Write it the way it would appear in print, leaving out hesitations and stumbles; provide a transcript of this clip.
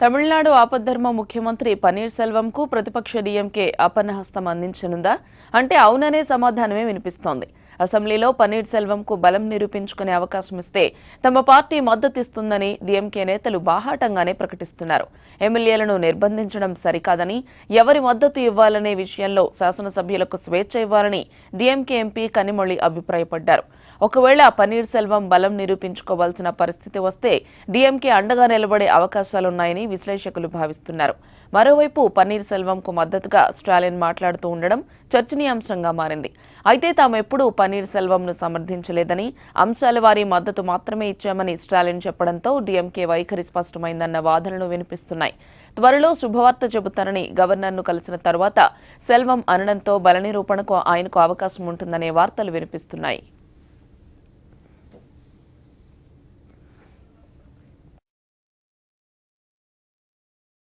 తమిళనాడు ఆపద్ధర్మ ముఖ్యమంత్రి పన్నీర్ సెల్వంకు ప్రతిపక్ష డీఎంకే అపన్నహస్తం అందించనుందా అంటే అవుననే సమాధానమే వినిపిస్తోంది. అసెంబ్లీలో పన్నీర్ సెల్వంకు బలం నిరూపించుకునే అవకాశం ఇస్తే తమ పార్టీ మద్దతిస్తుందని డీఎంకే నేతలు బాహాటంగానే ప్రకటిస్తున్నారు. ఎమ్మెల్యేలను నిర్బంధించడం సరికాదని, ఎవరి మద్దతు ఇవ్వాలనే విషయంలో శాసనసభ్యులకు స్వేచ్ఛ ఇవ్వాలని డీఎంకే ఎంపీ కనిమొళి అభిప్రాయపడ్డారు. ఒకవేళ పన్నీర్ సెల్వం బలం నిరూపించుకోవాల్సిన పరిస్థితి వస్తే డీఎంకే అండగా నిలబడే అవకాశాలున్నాయని విశ్లేషకులు భావిస్తున్నారు. మరోవైపు పన్నీర్ సెల్వంకు మద్దతుగా స్టాలిన్ మాట్లాడుతూ ఉండడం చర్చనీయాంశంగా మారింది. అయితే తామెప్పుడూ పన్నీర్ సెల్వంను సమర్థించలేదని, అంశాల వారీ మద్దతు మాత్రమే ఇచ్చామని స్టాలిన్ చెప్పడంతో డీఎంకే వైఖరి స్పష్టమైందన్న వాదనలు వినిపిస్తున్నాయి. త్వరలో శుభవార్త చెబుతానని గవర్నర్ను కలిసిన తర్వాత సెల్వం అనడంతో బల నిరూపణకు ఆయనకు అవకాశం ఉంటుందనే వార్తలు వినిపిస్తున్నాయి.